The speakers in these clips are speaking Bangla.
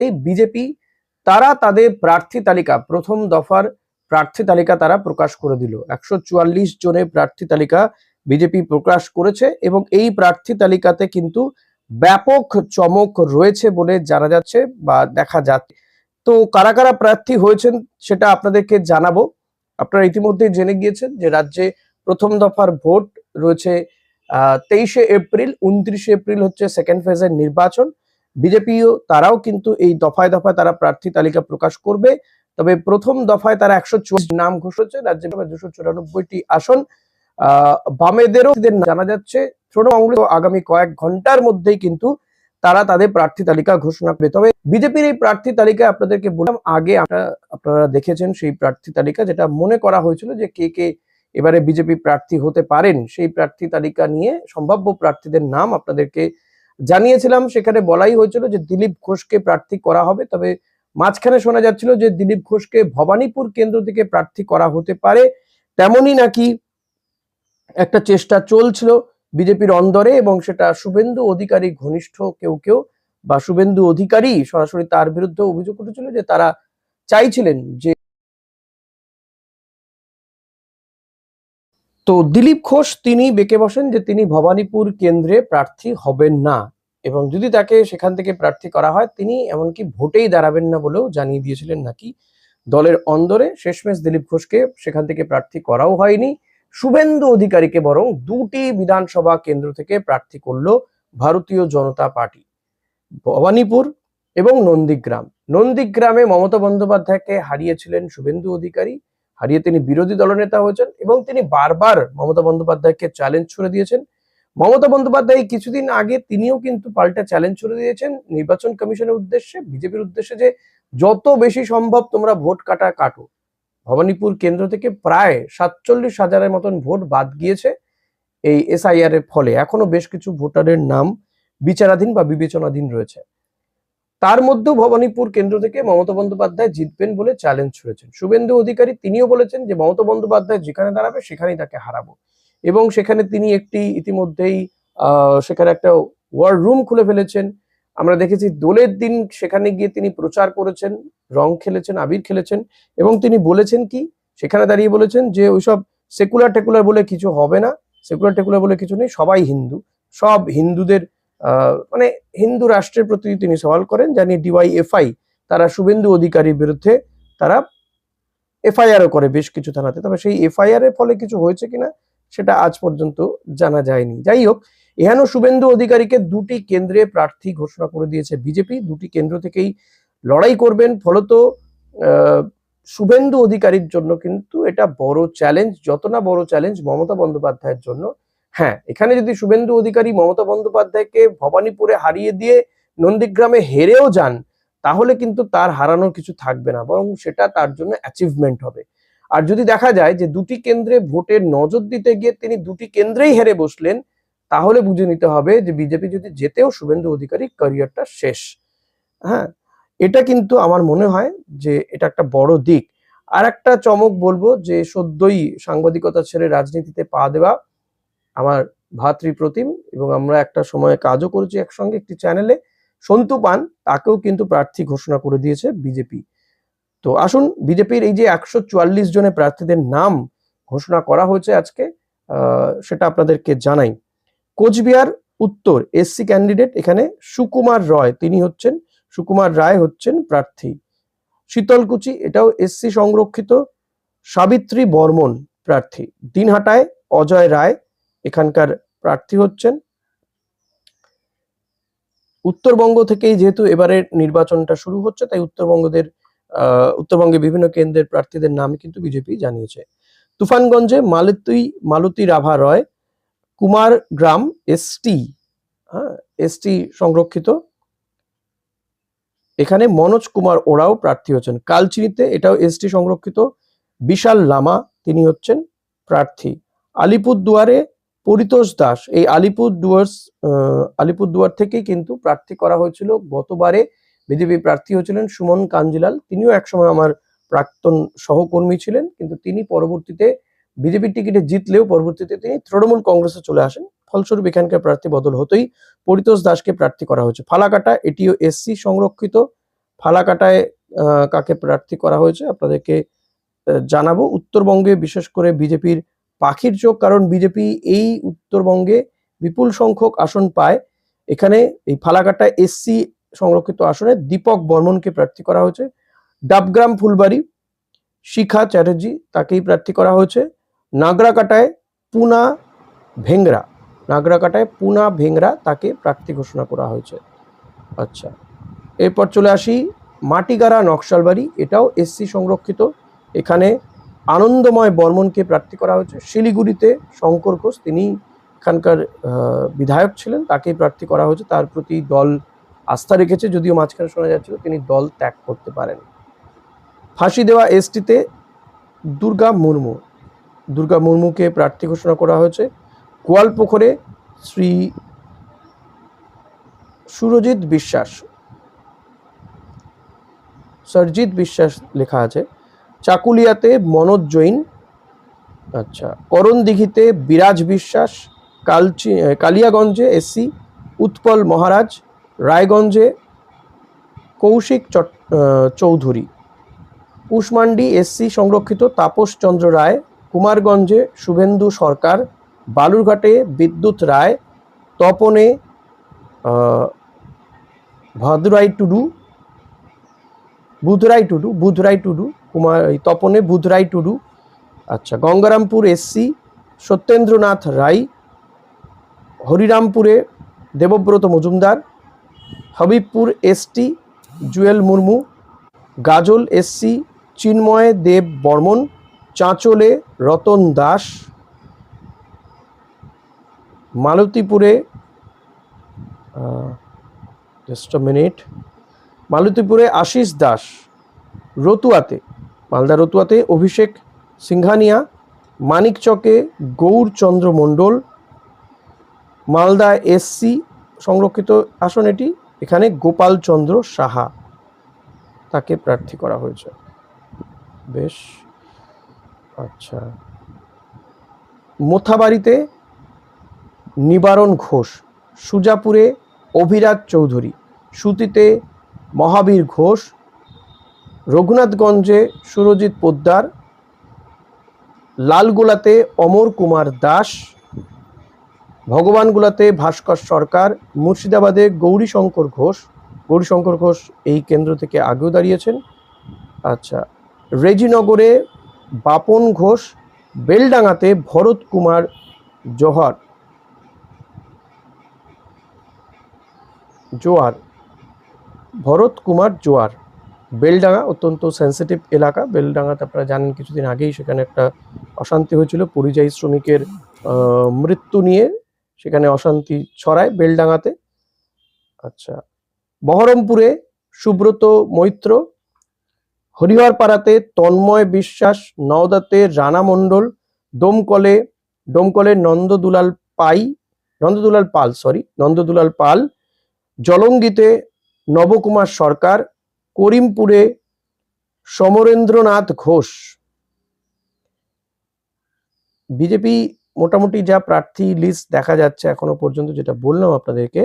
এই বিজেপি তারা তাদের প্রার্থী তালিকা, প্রথম দফার প্রার্থী তালিকা তারা প্রকাশ করে দিল। 144 জনের প্রার্থী তালিকা বিজেপি প্রকাশ করেছে এবং এই প্রার্থী তালিকাতে কিন্তু ব্যাপক চমক রয়েছে বলে জানা যাচ্ছে বা দেখা যাচ্ছে। তো কারা কারা প্রার্থী হয়েছেন সেটা আপনাদেরকে জানাবো। আপনারা ইতিমধ্যে জেনে গিয়েছেন যে রাজ্যে প্রথম দফার ভোট রয়েছে 23শে এপ্রিল, 29শে এপ্রিল হচ্ছে সেকেন্ড ফেজের নির্বাচন। বিজেপিও তারাও কিন্তু এই দফায় দফায় তারা প্রার্থী তালিকা প্রকাশ করবে। তবে প্রথম দফায় তারা 144 নাম ঘোষণা করেছে, রাজ্যে 294টি আসন। বামেদেরও জানা যাচ্ছে তৃণমূল কংগ্রেস আগামী কয়েক ঘন্টার মধ্যেই কিন্তু তারা তাদের প্রার্থী তালিকা ঘোষণা করবে। তবে বিজেপির এই প্রার্থী তালিকায় আপনাদেরকে বললাম আগে আপনারা দেখেছেন সেই প্রার্থী তালিকা, যেটা মনে করা হয়েছিল যে কে কে এবারে বিজেপি প্রার্থী হতে পারেন, সেই প্রার্থী তালিকা নিয়ে সম্ভাব্য প্রার্থীদের নাম আপনাদেরকে জানিয়েছিলাম। সেখানে বলাই হয়েছিল যে দিলীপ ঘোষকে প্রার্থী করা হবে, তবে মাঝখানে শোনা যাচ্ছিল যে দিলীপ ঘোষকে ভবানীপুর কেন্দ্র থেকে প্রার্থী করা হতে পারে, তেমনই নাকি একটা চেষ্টা চলছিল বিজেপির অন্দরে, এবং সেটা শুভেন্দু অধিকারী ঘনিষ্ঠ কেউ কেউ বা শুভেন্দু অধিকারী সরাসরি তার বিরুদ্ধে অভিযোগ উঠেছিল যে তারা চাইছিলেন যে তো দিলীপ ঘোষ তিনি বেঁকে বসেন যে তিনি ভবানীপুর কেন্দ্রে প্রার্থী হবেন না, এবং যদি তাকে সেখান থেকে প্রার্থী করা হয় তিনি এমনকি ভোটেই দাঁড়াবেন না বলেও জানিয়ে দিয়েছিলেন নাকি দলের অন্দরে। শেষমেশ দিলীপ ঘোষকে সেখান থেকে প্রার্থী করাও হয়নি, শুভেন্দু অধিকারীকে বরং দুটি বিধানসভা কেন্দ্র থেকে প্রার্থী করলো ভারতীয় জনতা পার্টি, ভবানীপুর এবং নন্দীগ্রাম। নন্দীগ্রামে মমতা বন্দ্যোপাধ্যায়কে হারিয়েছিলেন শুভেন্দু অধিকারী, হারিয়ে তিনি বিরোধী দলনেতা হয়েছেন এবং তিনি বারবার মমতা বন্দ্যোপাধ্যায়কে চ্যালেঞ্জ ছুড়ে দিয়েছেন। মমতা বন্দ্যোপাধ্যায় কিছুদিন আগে তিনিও কিন্তু পাল্টা চ্যালেঞ্জ ছুড়ে দিয়েছেন নির্বাচন কমিশনের উদ্দেশ্যে, বিজেপির উদ্দেশ্যে, যে যত বেশি সম্ভব তোমরা ভোট কাটো। ভবানীপুর কেন্দ্র থেকে প্রায় 47,000-এর মতন ভোট বাদ গিয়েছে এই এসআইআর এর ফলে। এখনো বেশ কিছু ভোটারের নাম বিচারাধীন বা বিবেচনাধীন রয়েছে। তার মধ্যেও ভবানীপুর কেন্দ্র থেকে মমতা বন্দ্যোপাধ্যায় জিতবেন বলে চ্যালেঞ্জ ছুড়েছেন শুভেন্দু অধিকারী। তিনিও বলেছেন যে মমতা বন্দ্যোপাধ্যায় যেখানে দাঁড়াবে সেখানেই তাকে হারাবো, এবং সেখানে তিনি ইতিমধ্যেই সেখানে একটা ওয়ার রুম খুলে ফেলেছেন। আমরা দেখেছি দোলের দিন সেখানে গিয়ে তিনি প্রচার করেছেন, রং খেলেছেন, আবির খেলেছেন, এবং তিনি বলেছেন কি সেখানে দাঁড়িয়ে বলেছেন যে ওইসব সেকুলার টেকুলার বলে কিছু হবে না, সেকুলার টেকুলার বলে কিছু নেই, সবাই হিন্দু, সব হিন্দুদের মানে হিন্দু রাষ্ট্রের প্রতি তিনি সওয়াল করেন। জানিয়ে ডিওয়াইএফআই তারা শুভেন্দু অধিকারীর বিরুদ্ধে তারা এফআইআরও করে বেশ কিছু থানাতে, তবে সেই এফআইআর এর ফলে কিছু হয়েছে কিনা সেটা আজ পর্যন্ত জানা যায়নি। যাই হোক, এখানেও শুভেন্দু অধিকারীকে দুটি কেন্দ্রে প্রার্থী ঘোষণা করে দিয়েছে বিজেপি, দুটি কেন্দ্র থেকেই লড়াই করবেন। ফলত শুভেন্দু অধিকারীর জন্য কিন্তু এটা বড় চ্যালেঞ্জ, যত না বড় চ্যালেঞ্জ মমতা বন্দ্যোপাধ্যায়ের জন্য। হ্যাঁ, এখানে যদি শুভেন্দু অধিকারী মমতা বন্দ্যোপাধ্যায়কে ভবানীপুরে হারিয়ে দিয়ে নন্দীগ্রামে হেরেও যান, তাহলে কিন্তু তার হারানোর কিছু থাকবে না, বরং সেটা তার জন্য অ্যাচিভমেন্ট হবে। আর যদি দেখা যায় যে দুটি কেন্দ্রে ভোটের নজর দিতে গিয়ে তিনি দুটি কেন্দ্রেই হেরে বসলেন, তাহলে বুঝে নিতে হবে যে বিজেপি যদি জেতেও শুভেন্দু অধিকারীর ক্যারিয়ারটা শেষ। হ্যাঁ, এটা কিন্তু আমার মনে হয় যে এটা একটা বড় দিক। আর একটা চমক বলবো যে সদ্যই সাংবাদিকতা ছেড়ে রাজনীতিতে পা দেওয়া আমার ভাতৃপ্রতিম, এবং আমরা একটা সময় কাজও করেছি একসঙ্গে একটি চ্যানেলে, সন্তু পান, তাকেও কিন্তু প্রার্থী ঘোষণা করে দিয়েছে বিজেপি। তো আসুন বিজেপির এই যে 144 জনের প্রার্থীদের নাম ঘোষণা করা হয়েছে আজকে, সেটা আপনাদেরকে জানাই। কোচবিহার উত্তর এসসি ক্যান্ডিডেট, এখানে সুকুমার রায় হচ্ছেন প্রার্থী। শীতলকুচি, এটাও এসসি সংরক্ষিত, সাবিত্রী বর্মন প্রার্থী। দিনহাটায় অজয় রায় এখানকার প্রার্থী হচ্ছেন। উত্তরবঙ্গ থেকেই যেহেতু এবারের নির্বাচনটা শুরু হচ্ছে, তাই উত্তরবঙ্গে বিভিন্ন কেন্দ্রের প্রার্থীদের নাম কিন্তু বিজেপি জানিয়েছে। তুফানগঞ্জে মালতী রাভা রয়, কুমারগ্রাম এসটি সংরক্ষিত, এখানে মনোজ কুমার ওরাও প্রার্থী হচ্ছেন। কালচিনিতে, এটাও এসটি সংরক্ষিত, বিশাল লামা তিনি হচ্ছেন প্রার্থী। আলিপুরদুয়ারে পরিতোষ দাস, এই আলিপুরদুয়ার থেকেই কিন্তু প্রার্থী করা হয়েছিল গতবারে, বিজেপি প্রার্থী হয়েছিলেন সুমন কাঞ্জিলাল, তিনিও একসময় আমার প্রাক্তন সহকর্মী ছিলেন, কিন্তু তিনি পরবর্তীতে বিজেপির টিকিটে জিতলেও পরবর্তীতে তিনি তৃণমূল কংগ্রেসে চলে আসেন, ফলস্বরূপ এখানকার প্রার্থী বদল হতেই পরিতোষ দাসকে প্রার্থী করা হয়েছে। ফালাকাটা, এটিও এসসি সংরক্ষিত, ফালাকাটায় কাকে প্রার্থী করা হয়েছে আপনাদেরকে জানাবো। উত্তরবঙ্গে বিশেষ করে বিজেপির পাখির চোখ, কারণ বিজেপি এই উত্তরবঙ্গে বিপুল সংখ্যক আসন পায়। এখানে এই ফালাকাটায় এসসি সংরক্ষিত আসনে দীপক বর্মনকে প্রার্থী করা হয়েছে। ডাবগ্রাম ফুলবাড়ি শিখা চ্যাটার্জি তাকেই প্রার্থী করা হয়েছে। নাগরাকাটায় পুনা ভেংরা তাকে প্রার্থী ঘোষণা করা হয়েছে। আচ্ছা, এরপর চলে আসি মাটিগাড়া নকশালবাড়ি, এটাও এসসি সংরক্ষিত। এখানে আনন্দময় বর্মনকে প্রার্থী করা হয়েছে। শিলিগুড়িতে শঙ্কর ঘোষ, তিনি এখানকার বিধায়ক ছিলেন, তাকেই প্রার্থী করা হয়েছে। তার প্রতি দল আস্থা রেখেছে, যদিও মাঝখানে শোনা যাচ্ছিল তিনি দল ত্যাগ করতে পারেন। ফাঁসি দেওয়া এসটিতে দুর্গা মুর্মুকে প্রার্থী ঘোষণা করা হয়েছে। গোয়ালপুকুরে শ্রী সরজিৎ বিশ্বাস লেখা আছে। চাকুলিয়াতে মনোজ জৈন। আচ্ছা, করণদিঘিতে বিরাজ বিশ্বাস। কালিয়াগঞ্জে এসসি উৎপল মহারাজ। রায়গঞ্জে কৌশিক চৌধুরী। কুশমান্ডি এসসি সংরক্ষিত তাপস চন্দ্র রায়। কুমারগঞ্জে শুভেন্দু সরকার। বালুরঘাটে বিদ্যুৎ রায়। তপনে বুধরাই টুডু। তপনে বুধরাই টুডু। আচ্ছা, গঙ্গারামপুর এসসি সত্যেন্দ্রনাথ রায়। হরিরামপুরে দেবব্রত মজুমদার। হবিবপুর এসটি জুয়েল মুর্মু। গাজল এসসি চিন্ময় দেব বর্মন। চাঁচলে রতন দাস। মালতীপুরে আশিস দাস। মালদা রতুয়াতে অভিষেক সিংঘানিয়া। মানিকচকে গৌরচন্দ্র মণ্ডল। মালদা এসসি সংরক্ষিত আসন এটি, এখানে গোপাল চন্দ্র সাহা তাকে প্রার্থী করা হয়েছে। বেশ, আচ্ছা, মোথাবাড়িতে নিবারণ ঘোষ। সুজাপুরে অভিরাজ চৌধুরী। সুতিতে মহাবীর ঘোষ। রঘুনাথগঞ্জে সুরজিৎ পোদ্দার। লালগোলাতে অমর কুমার দাস। ভগবানগোলাতে ভাস্কর সরকার। মুর্শিদাবাদে গৌরীশঙ্কর ঘোষ এই কেন্দ্র থেকে আগেও দাঁড়িয়েছেন। আচ্ছা, রেজিনগরে বাপন ঘোষ। বেলডাঙ্গাতে ভরত কুমার জোয়ার। বেলডাঙ্গা অত্যন্ত সেন্সিটিভ এলাকা। বেলডাঙ্গাতে আপনারা জানেন কিছুদিন আগেই সেখানে একটা অশান্তি হয়েছিল, পরিযায়ী শ্রমিকের মৃত্যু নিয়ে সেখানে অশান্তি ছড়ায় বেলডাঙ্গাতে। আচ্ছা, বহরমপুরে সুব্রত মৈত্র। হরিহরপাড়াতে তন্ময় বিশ্বাস। নওদাতে রানা মণ্ডল। ডোমকলে নন্দদুলাল পাল। জলঙ্গিতে নবকুমার সরকার। করিমপুরে সমরেন্দ্রনাথ ঘোষ। বিজেপি মোটামুটি যা প্রার্থী লিস্ট দেখা যাচ্ছে এখনো পর্যন্ত, যেটা বললাম আপনাদেরকে,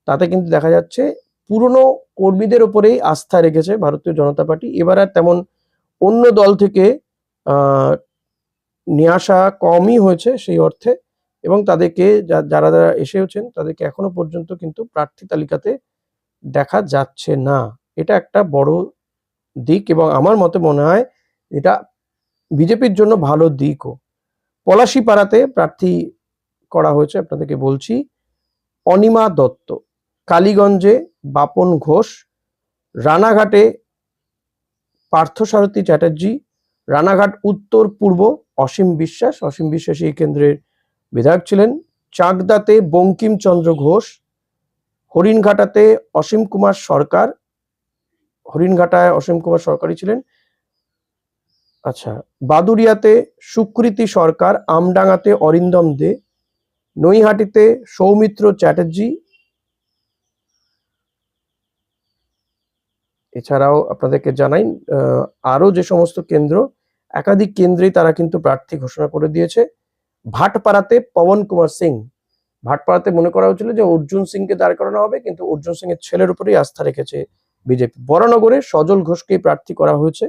তাতে কিন্তু দেখা যাচ্ছে পুরনো কর্মীদের ওপরেই আস্থা রেখেছে ভারতীয় জনতা পার্টি। এবার আর তেমন অন্য দল থেকে নিয়ে আসা কমই হয়েছে সেই অর্থে, এবং তাদেরকে যারা এসেছেন তাদেরকে এখনো পর্যন্ত কিন্তু প্রার্থী তালিকাতে দেখা যাচ্ছে না। এটা একটা বড় দিক, এবং আমার মতে মনে হয় এটা বিজেপির জন্য ভালো দিকও। পলাশীপাড়াতে প্রার্থী করা হয়েছে আপনাদেরকে বলছি অনিমা দত্ত। কালীগঞ্জে বাপন ঘোষ। রানাঘাটে পার্থসারথী চ্যাটার্জি। রানাঘাট উত্তর পূর্ব অসীম বিশ্বাস এই কেন্দ্রের বিধায়ক ছিলেন। চাকদাতে বঙ্কিমচন্দ্র ঘোষ। হরিণঘাটাতে অসীম কুমার সরকারই ছিলেন। আচ্ছা, বাদুরিয়াতে সুকৃতি সরকার। আমডাঙ্গাতে অরিন্দম দে। নৈহাটিতে সৌমিত্র চ্যাটার্জি। এছাড়াও আপনাদেরকে জানাই আরো যে সমস্ত কেন্দ্র, একাধিক কেন্দ্রেই তারা কিন্তু প্রার্থী ঘোষণা করে দিয়েছে। ভাটপাড়াতে পবন কুমার সিং। ভাটপাড়াতে মনে করা হয়েছিল যে অর্জুন সিংকে দাঁড় করানো হবে, কিন্তু অর্জুন সিং এর ছেলের উপরেই আস্থা রেখেছে বিজেপি। বরানগরে সজল ঘোষকে প্রার্থী করা হয়েছে।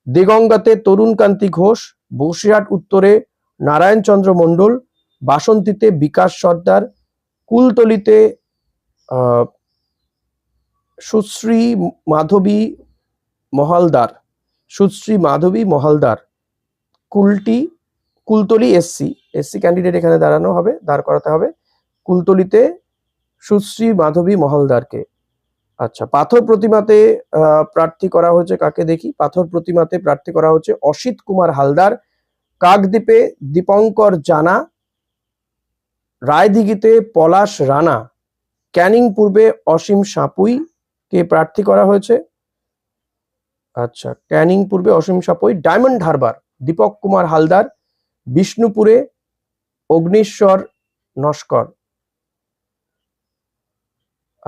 দেগঙ্গাতে তরুণ কান্তি ঘোষ, বসিরহাট উত্তরে নারায়ণ চন্দ্র মণ্ডল, বাসন্তীতে বিকাশ সর্দার, কুলতলিতে সুশ্রী মাধবী মহালদার, কুলতলি এসসি ক্যান্ডিডেট এখানে দাঁড় করাতে হবে। কুলতলিতে সুশ্রী মাধবী মহালদারকে। আচ্ছা, পাথর প্রতিমাতে প্রার্থী করা হয়েছে কাকে দেখি। পাথর প্রতিমাতে প্রার্থী করা হচ্ছে অসিত কুমার হালদার, কাকদ্বীপে দীপঙ্কর জানা, রায়দিঘিতে পলাশ রানা, ক্যানিং পূর্বে অসীম সাপুই কে প্রার্থী করা হয়েছে। আচ্ছা, ক্যানিং পূর্বে অসীম সাপুই। ডায়মন্ড হারবার দীপক কুমার হালদার, বিষ্ণুপুরে অগ্নিশ্বর নস্কর।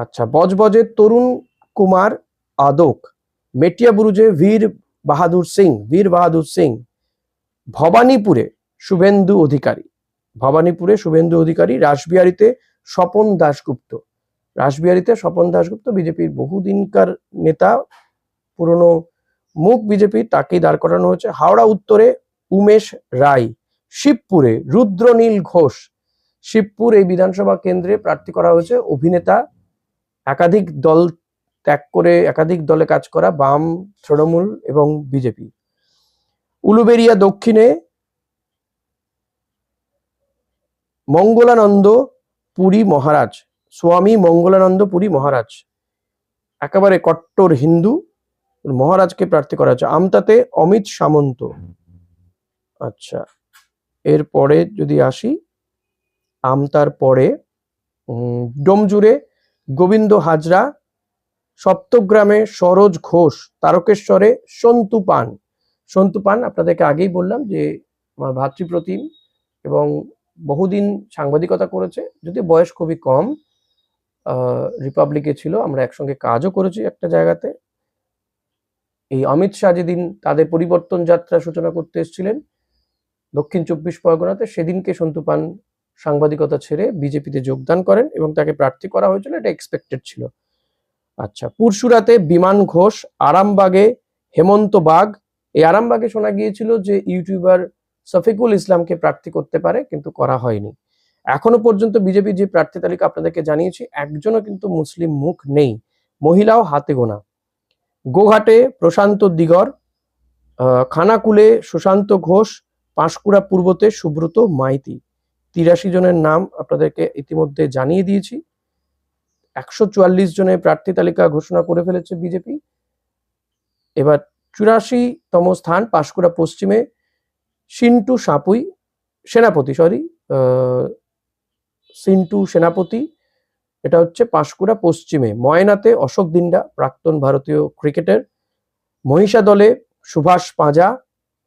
আচ্ছা, বজবজে তরুণ কুমার আদক, মেটিয়াবুরুজে বীর বাহাদুর সিং, ভবানীপুরে শুভেন্দু অধিকারী, রাসবিহারীতে স্বপন দাশগুপ্ত বিজেপির বহুদিনকার নেতা, পুরনো মুখ বিজেপি, তাকেই দাঁড় করানো হয়েছে। হাওড়া উত্তরে উমেশ রায়, শিবপুরে রুদ্রনীল ঘোষ। শিবপুর এই বিধানসভা কেন্দ্রে প্রার্থী করা হয়েছে অভিনেতা, একাধিক দল ত্যাগ করে একাধিক দলে কাজ করা, বাম, তৃণমূল এবং বিজেপি। উলুবেড়িয়া দক্ষিণে স্বামী মঙ্গলানন্দ পুরী মহারাজ, একেবারে কট্টর হিন্দু মহারাজকে প্রার্থী করা হয়েছে। আমতাতে অমিত সামন্ত। আচ্ছা, এরপরে যদি আসি, আমতার পরে ডোমজুড়ে গোবিন্দ হাজরা, সপ্তগ্রামে সরোজ ঘোষ, তারকেশ্বরে সন্তু পান আপনাদেরকে আগেই বললাম যে আমার ভাতৃপ্রতিম এবং বহুদিন সাংবাদিকতা করেছে, যদি বয়স খুবই কম, রিপাবলিকে ছিল, আমরা একসঙ্গে কাজও করেছি একটা জায়গাতে। এই অমিত শাহ যেদিন তাদের পরিবর্তন যাত্রা সূচনা করতে এসেছিলেন দক্ষিণ 24 পরগনাতে, সেদিনকে সন্তু পান সাংবাদিকতা ছেড়ে বিজেপিতে যোগদান করেন এবং তাকে প্রার্থী করা হয়েছিল, এটা এক্সপেক্টেড ছিল। আচ্ছা, পুরসুরাতে বিমান ঘোষ, আরামবাগে হেমন্ত বাগ। এই আরামবাগে শোনা গিয়েছিল যে ইউটিউবার শফিকুল ইসলামকে প্রার্থী করতে পারে, কিন্তু করা হয়নি। এখনো পর্যন্ত বিজেপির যে প্রার্থী তালিকা আপনাদেরকে জানিয়েছি, একজনও কিন্তু মুসলিম মুখ নেই, মহিলাও হাতে গোনা। গোঘাটে প্রশান্ত দিগর, খানাকুলে সুশান্ত ঘোষ, পাঁশকুড়া পূর্বতে সুব্রত মাইতি। 83 জনের নাম আপনাদেরকে ইতিমধ্যে জানিয়ে দিয়েছি। 144 জনের প্রার্থী তালিকা ঘোষণা করে ফেলেছে বিজেপি। এবার 84তম স্থান পাঁশকুড়া পশ্চিমে সিন্টু সেনাপতি, এটা হচ্ছে পাঁশকুড়া পশ্চিমে। ময়নাতে অশোক দিন্ডা, প্রাক্তন ভারতীয় ক্রিকেটার। মহিষাদলে সুভাষ পাঁজা,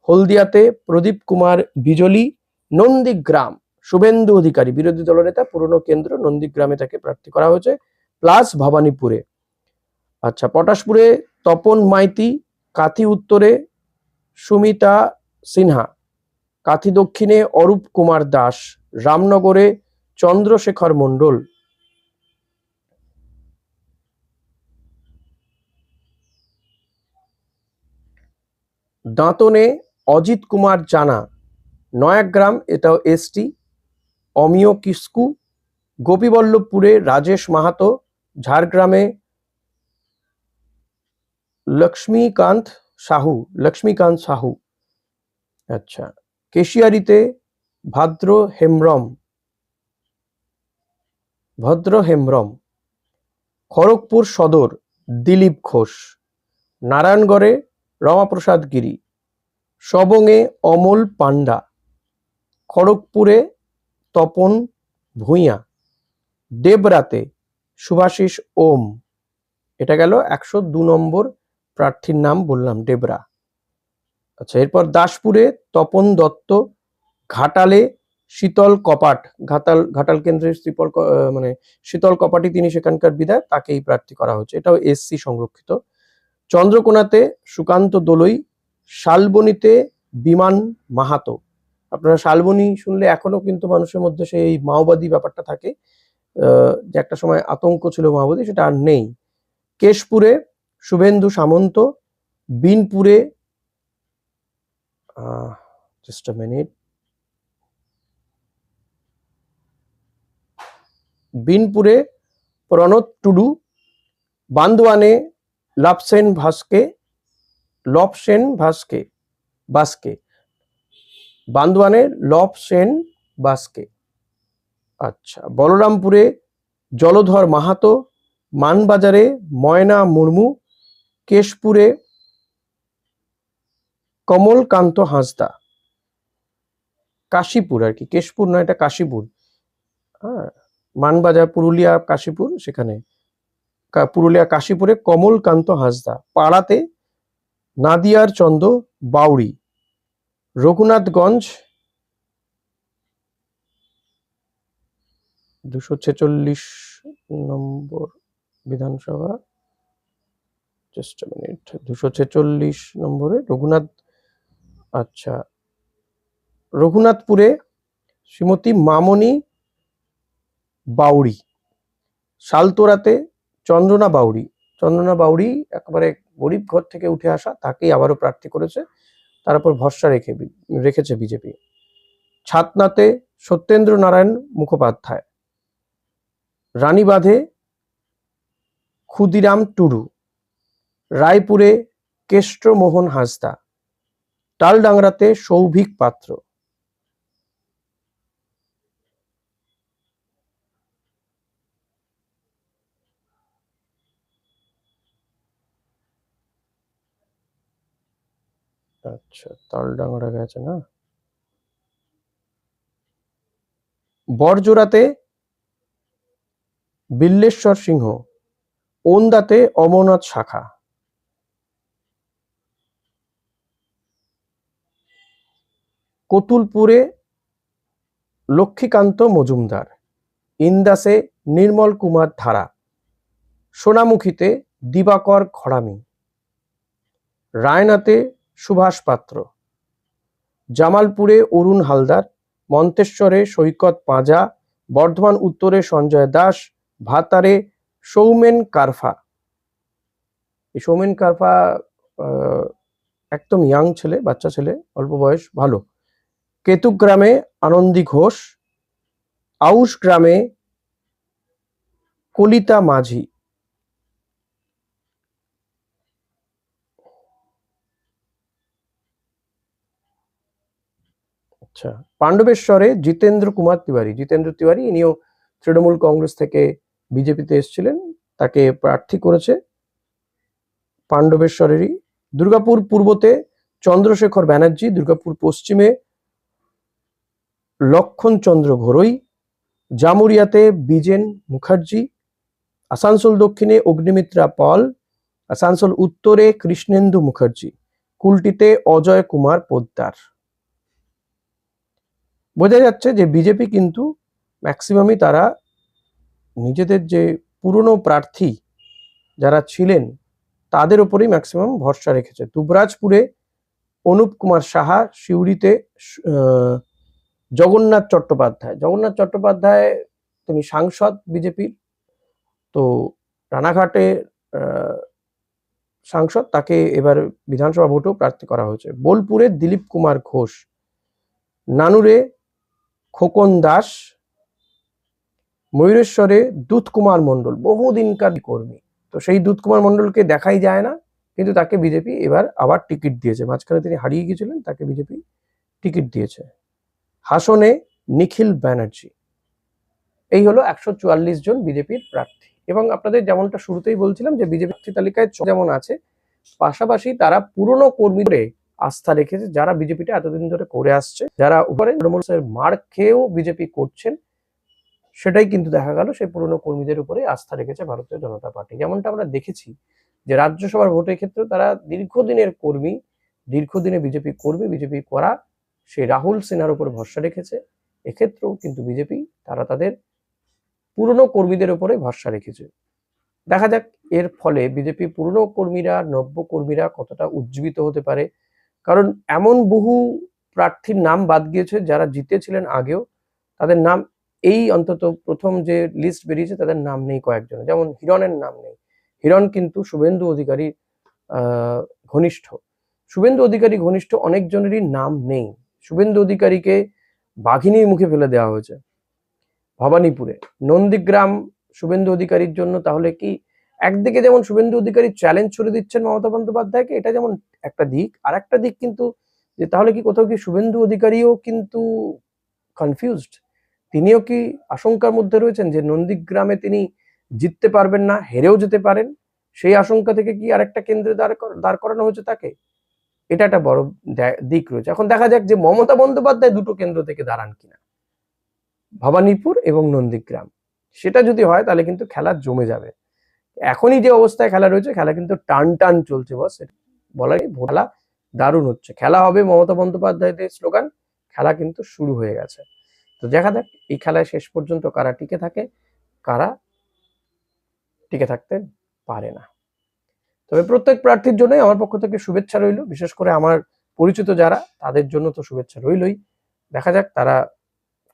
হলদিয়াতে প্রদীপ কুমার বিজলি, নন্দীগ্রাম শুভেন্দু অধিকারী, বিরোধী দলনেতা, পুরনো কেন্দ্র নন্দীগ্রামে তাকে প্রার্থী করা হয়েছে, প্লাস ভবানীপুরে। আচ্ছা, পটাশপুরে তপন মাইতি, কাথি উত্তরে সুমিতা সিনহা, কাথি দক্ষিণে অরূপ কুমার দাস, রামনগরে চন্দ্রশেখর মণ্ডল। দাঁতনে অজিত কুমার জানা, নয়াগ্রাম এটাও এসটি অমিয় কিস্কু, গোপীবল্লভপুরে রাজেশ মাহাতো, ঝাড়গ্রামে লক্ষ্মীকান্ত সাহু। আচ্ছা, কেশিয়ারিতে ভদ্র হেমব্রম, খড়গপুর সদর দিলীপ ঘোষ, নারায়ণগড়ে রমাপ্রসাদ গিরি, সবংয়ে অমল পান্ডা, খড়গপুরে তপন ভূঁইয়া, ডেবরাতে শুভাশিস ওম। এটা গেল 102 নম্বর প্রার্থীর নাম বললাম, ডেবরা। আচ্ছা, এরপর দাসপুরে তপন দত্ত, ঘাটালে শীতল কপাট, ঘাটাল কেন্দ্রের শীতল কপাটি, তিনি সেখানকার বিধায়ক, তাকেই প্রার্থী করা হচ্ছে, এটাও এসসি সংরক্ষিত। চন্দ্রকোনাতে সুকান্ত দলুই, শালবনীতে বিমান মাহাতো। আপনারা শালবনী শুনলে এখনো কিন্তু মানুষের মধ্যে সেই মাওবাদী ব্যাপারটা থাকে, যে একটা সময় আতঙ্ক ছিল মাওবাদী, সেটা আর নেই। কেশপুরে শুভেন্দু সামন্ত, বিনপুরে জাস্ট আ মিনিট, বিনপুরে প্রণত টুডু, বান্দোয়ানে লবসেন বাস্কে, বান্দোয়ানে লবসেন বাস্কে। আচ্ছা, বলরামপুরে জলধর মাহাতো, মানবাজারে ময়না মুর্মু, কেশপুরে কমলকান্ত হাঁসদা। কাশীপুর আর কি, কেশপুর নয়, এটা কাশীপুর। হ্যাঁ, মানবাজার পুরুলিয়া কাশীপুর, সেখানে পুরুলিয়া কাশীপুরে কমলকান্ত হাঁসদা। পাড়াতে নাদিয়ার চন্দ্র বাউরি, রঘুনাথগঞ্জ 246 নম্বর বিধানসভা, জাস্ট মিনিট, 246 নম্বরে আচ্ছা, রঘুনাথপুরে শ্রীমতী মামনি বাউরি, সালতোরাতে চন্দ্রনা বাউরি একেবারে গরিব ঘর থেকে উঠে আসা, তাকেই আবারও প্রার্থী করেছে, তার উপর ভরসা রেখেছে বিজেপি। ছাতনাতে সত্যেন্দ্র নারায়ণ মুখোপাধ্যায়, রানীবাঁধে ক্ষুদিরাম টুডু, রায়পুরে কেষ্টমোহন হাঁসদা, তালডাংরাতে সৌভিক পাত্র। আচ্ছা, তালডাংরা গেছে না। বড়জোড়াতে বিল্লেশ্বর সিংহ, ওন্দাতে অমরনাথ শাখা, কতুলপুরে লক্ষ্মীকান্ত মজুমদার, ইন্দাসে নির্মল কুমার ধারা, সোনামুখীতে দিবাকর ঘরামি, রায়নাতে সুভাষ পাত্র, জামালপুরে অরুণ হালদার, মন্তেশ্বরে সৈকত পাঁজা, বর্ধমান উত্তরে সঞ্জয় দাস, ভাতারে সৌমেন কারফা। এই সৌমেন কারফা একদম ইয়াং ছেলে, বাচ্চা ছেলে, অল্প বয়স, ভালো। কেতুগ্রামে আনন্দী ঘোষ, আউশ গ্রামে কলিতা মাঝি। আচ্ছা, পাণ্ডবেশ্বরে জিতেন্দ্র তিওয়ারি, ইনিও তৃণমূল কংগ্রেস থেকে বিজেপিতে এসেছিলেন, তাকে প্রার্থী করেছে পাণ্ডবেশ্বরেরই। দুর্গাপুর পূর্বতে চন্দ্রশেখর ব্যানার্জি, দুর্গাপুর পশ্চিমে লক্ষণ চন্দ্র ঘোরই, জামুরিয়াতে বিজেন মুখার্জি, আসানসোল দক্ষিণে অগ্নিমিত্রা পল, আসানসোল উত্তরে কৃষ্ণেন্দু মুখার্জি, কুলটিতে অজয় কুমার পোদ্দার। বোঝা যাচ্ছে যে বিজেপি কিন্তু ম্যাক্সিমামই তারা নিজেদের যে পুরনো প্রার্থী যারা ছিলেন তাদের উপরেই ম্যাক্সিমাম ভরসা রেখেছে। দুবরাজপুরে অনুপ কুমার সাহা, সিউড়িতে জগন্নাথ চট্টোপাধ্যায় তিনি সাংসদ বিজেপির, তো রানাঘাটে সাংসদ, তাকে এবার বিধানসভা ভোটেও প্রার্থী করা হয়েছে। বোলপুরে দিলীপ কুমার ঘোষ, নানুরে খোকন দাস, ময়ূরেশ্বরে দুধ কুমার মণ্ডল, বহুদিনকার কর্মী, তো সেই দুধ কুমার মণ্ডলকে দেখাই যায় না, কিন্তু তাকে বিজেপি এবার আবার টিকিট দিয়েছে। মাঝখানে তিনি হারিয়ে গিয়েছিলেন, তাকে বিজেপি টিকিট দিয়েছে। হাসনে নিখিল ব্যানার্জি। এই হলো 144 জন বিজেপির প্রার্থী। এবং আপনাদের যেমনটা শুরুতেই বলছিলাম যে বিজেপি প্রার্থী তালিকায় যেমন আছে, পাশাপাশি তারা পুরনো কর্মীদের আস্থা রেখেছে, যারা বিজেপিটা এতদিন ধরে করে আসছে, যারা উপরে তৃণমূলের মার খেয়েও বিজেপি করছেন, সেটাই কিন্তু দেখা গেল সেই পুরনো কর্মীদের উপরে আস্থা রেখেছে ভারতীয় জনতা পার্টি। যেমনটা আমরা দেখেছি যে রাজ্যসভার ভোটের ক্ষেত্রে তারা দীর্ঘদিনের কর্মী, দীর্ঘদিনে বিজেপি কর্মী, বিজেপি করা সেই রাহুল সিনহার উপর ভরসা রেখেছে। এক্ষেত্রেও কিন্তু বিজেপি তারা তাদের পুরনো কর্মীদের উপরে ভরসা রেখেছে। দেখা যাক এর ফলে বিজেপি পুরনো কর্মীরা, নব্য কর্মীরা কতটা উজ্জীবিত হতে পারে, কারণ এমন বহু প্রার্থীর নাম বাদ গিয়েছে যারা জিতেছিলেন আগেও, তাদের নাম এই অন্তত প্রথম যে লিস্ট বেরিয়েছে তাদের নাম নেই কয়েকজন, যেমন হিরণের নাম নেই, হিরণ কিন্তু শুভেন্দু অধিকারী ঘনিষ্ঠ। শুভেন্দু অধিকারী ঘনিষ্ঠ অনেকজনেরই নাম নেই। শুভেন্দু অধিকারীকে বাঘিনীর মুখে ফেলে দেওয়া হয়েছে ভবানীপুরে। নন্দীগ্রাম শুভেন্দু অধিকারীর জন্য তাহলে কি, একদিকে যেমন শুভেন্দু অধিকারী চ্যালেঞ্জ ছুড়ে দিচ্ছেন মমতা বন্দ্যোপাধ্যায়কে, এটা যেমন একটা দিক, আর একটা দিক কিন্তু যে তাহলে কি কোথাও কি শুভেন্দু অধিকারীও কিন্তু কনফিউজড, তিনিও কি আশঙ্কার মধ্যে রয়েছেন যে নন্দীগ্রামে তিনি জিততে পারবেন না, হেরেও যেতে পারেন, সেই আশঙ্কা থেকে কি আরেকটা কেন্দ্রে দাঁড় করানো হয়েছে তাকে? এটা একটা বড় দিক রয়েছে। এখন দেখা যাক যে মমতা বন্দ্যোপাধ্যায় দুটো কেন্দ্র থেকে দাঁড়ান কিনা, ভবানীপুর এবং নন্দীগ্রাম। সেটা যদি হয় তাহলে কিন্তু খেলা জমে যাবে। এখনই যে অবস্থায় খেলা রয়েছে, খেলা কিন্তু টান টান চলছে বস, বলাই খেলা দারুণ হচ্ছে। খেলা হবে মমতা বন্দ্যোপাধ্যায়দের স্লোগান, খেলা কিন্তু শুরু হয়ে গেছে। তো দেখা যাক এই খেলায় শেষ পর্যন্ত কারা টিকে থাকে, কারা টিকে থাকতে পারে না। তবে প্রত্যেক প্রার্থীর জন্যই আমার পক্ষ থেকে শুভেচ্ছা রইল, বিশেষ করে আমার পরিচিত যারা তাদের জন্য তো শুভেচ্ছা রইলই। দেখা যাক তারা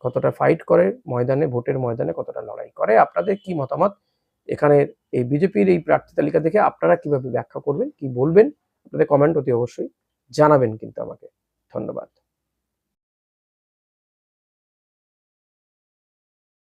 কতটা ফাইট করে ময়দানে, ভোটের ময়দানে কতটা লড়াই করে। আপনাদের কি মতামত এখানে এই বিজেপির এই প্রার্থী তালিকা দেখে, আপনারা কিভাবে ব্যাখ্যা করবেন, কি বলবেন, আপনাদের কমেন্ট অতি অবশ্যই জানাবেন কিন্তু আমাকে। ধন্যবাদ।